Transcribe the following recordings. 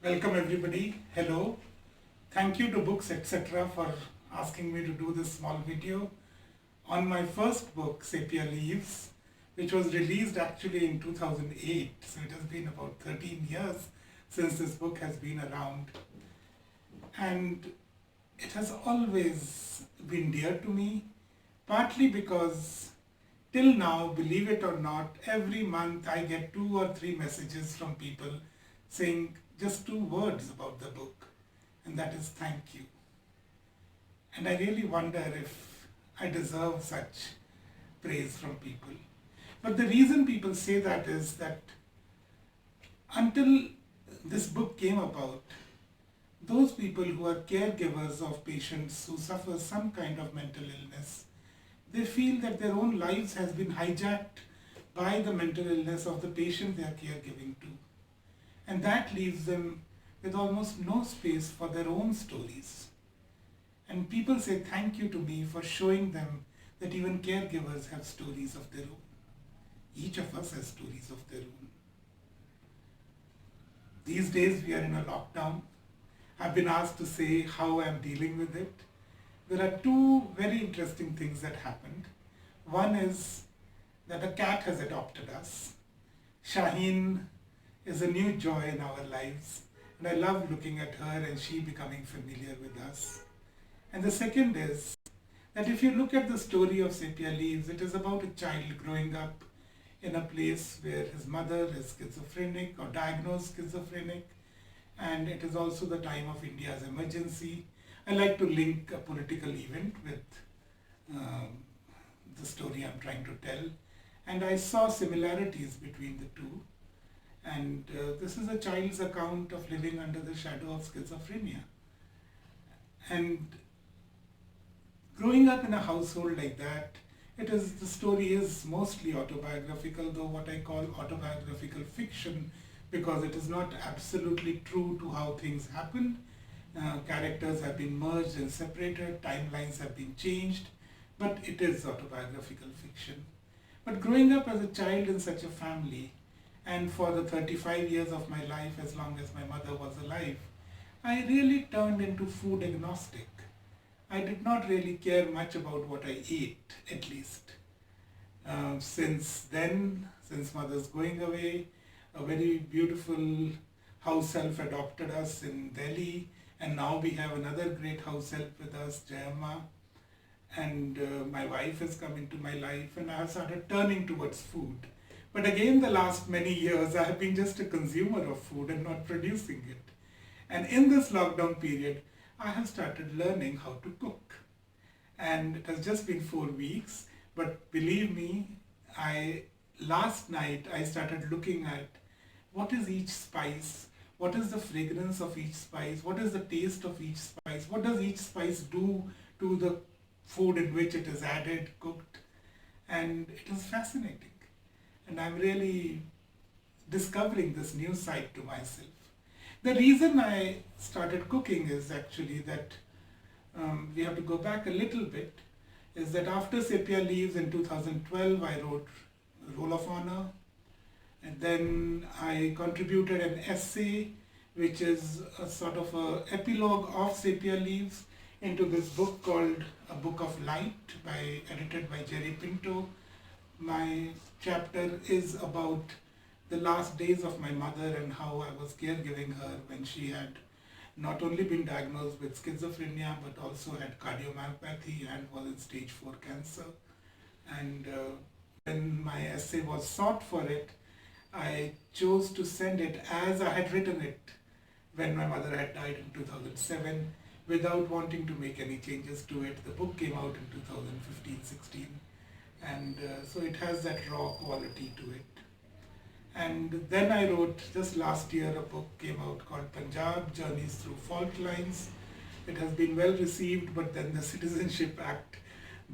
Welcome everybody. Hello. Thank you to Books etc. for asking me to do this small video on my first book, Sepia Leaves, which was released actually in 2008. So it has been about 13 years since this book has been around. And it has always been dear to me, partly because till now, believe it or not, every month I get 2 or 3 messages from people saying just 2 words about the book, and that is thank you. And I really wonder if I deserve such praise from people. But the reason people say that is that until this book came about, those people who are caregivers of patients who suffer some kind of mental illness, they feel that their own lives has been hijacked by the mental illness of the patient they are caregiving to. And that leaves them with almost no space for their own stories. And people say thank you to me for showing them that even caregivers have stories of their own. Each of us has stories of their own. These days we are in a lockdown. I've been asked to say how I'm dealing with it. There are 2 very interesting things that happened. One is that a cat has adopted us. Shaheen is a new joy in our lives, and I love looking at her and she becoming familiar with us. And the second is that if you look at the story of Sepia Leaves, it is about a child growing up in a place where his mother is schizophrenic or diagnosed schizophrenic, and it is also the time of India's emergency. I like to link a political event with the story I'm trying to tell, and I saw similarities between the two. And this is a child's account of living under the shadow of schizophrenia. And growing up in a household like that, the story is mostly autobiographical, though what I call autobiographical fiction, because it is not absolutely true to how things happened. Characters have been merged and separated, timelines have been changed, but it is autobiographical fiction. But growing up as a child in such a family, and for the 35 years of my life, as long as my mother was alive, I really turned into food agnostic. I did not really care much about what I ate, at least. Since then, since mother's going away, a very beautiful house help adopted us in Delhi, and now we have another great house help with us, Jayamma, and my wife has come into my life, and I have started turning towards food. But again, the last many years, I have been just a consumer of food and not producing it. And in this lockdown period, I have started learning how to cook. And it has just been 4 weeks, but believe me, last night I started looking at what is each spice, what is the fragrance of each spice, what is the taste of each spice, what does each spice do to the food in which it is added, cooked, and it is fascinating. And I'm really discovering this new side to myself. The reason I started cooking is actually that we have to go back a little bit, is that after Sepia Leaves in 2012, I wrote Roll of Honor, and then I contributed an essay, which is a sort of an epilogue of Sepia Leaves, into this book called A Book of Light, edited by Jerry Pinto. My chapter is about the last days of my mother and how I was caregiving her when she had not only been diagnosed with schizophrenia but also had cardiomyopathy and was in stage 4 cancer. And when my essay was sought for it, I chose to send it as I had written it when my mother had died in 2007, without wanting to make any changes to it. The book came out in 2015-16. And so it has that raw quality to it. And then I wrote, just last year, a book came out called Punjab, Journeys Through Fault Lines. It has been well received, but then the Citizenship Act,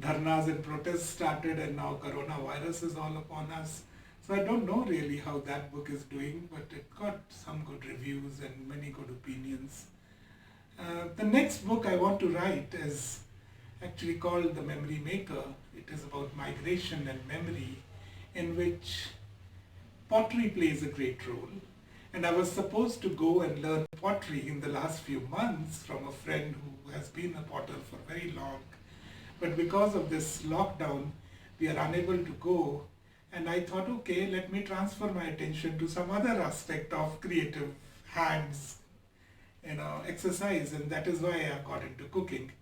dharnas and protests started, and now coronavirus is all upon us. So I don't know really how that book is doing, but it got some good reviews and many good opinions. The next book I want to write is actually called The Memory Maker. It is about migration and memory, in which pottery plays a great role. And I was supposed to go and learn pottery in the last few months from a friend who has been a potter for very long. But because of this lockdown, we are unable to go. And I thought, okay, let me transfer my attention to some other aspect of creative hands, exercise, and that is why I got into cooking.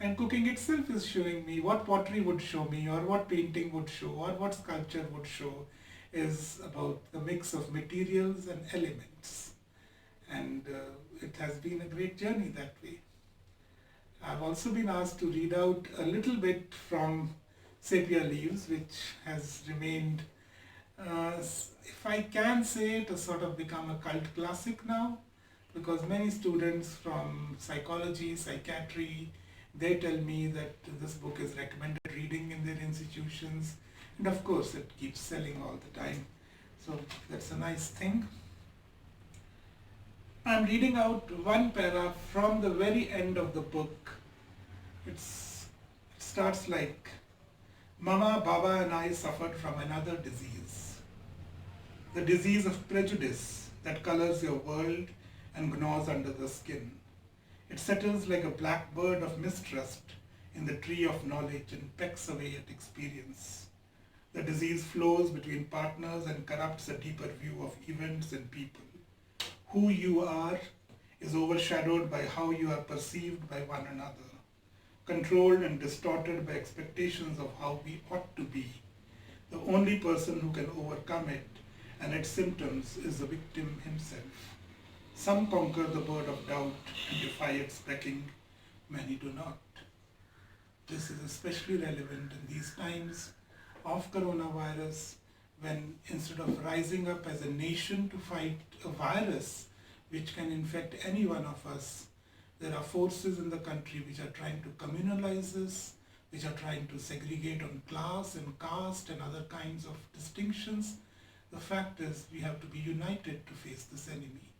And cooking itself is showing me what pottery would show me, or what painting would show, or what sculpture would show, is about the mix of materials and elements. And it has been a great journey that way. I've also been asked to read out a little bit from Sepia Leaves, which has remained, if I can say it, has sort of become a cult classic now, because many students from psychology, psychiatry, they tell me that this book is recommended reading in their institutions, and of course it keeps selling all the time. So that's a nice thing. I'm reading out one para from the very end of the book. It starts like, Mama, Baba and I suffered from another disease. The disease of prejudice that colors your world and gnaws under the skin. It settles like a black bird of mistrust in the tree of knowledge and pecks away at experience. The disease flows between partners and corrupts a deeper view of events and people. Who you are is overshadowed by how you are perceived by one another, controlled and distorted by expectations of how we ought to be. The only person who can overcome it and its symptoms is the victim himself. Some conquer the bird of doubt and defy its pecking, many do not. This is especially relevant in these times of coronavirus, when instead of rising up as a nation to fight a virus which can infect any one of us, there are forces in the country which are trying to communalize us, which are trying to segregate on class and caste and other kinds of distinctions. The fact is, we have to be united to face this enemy.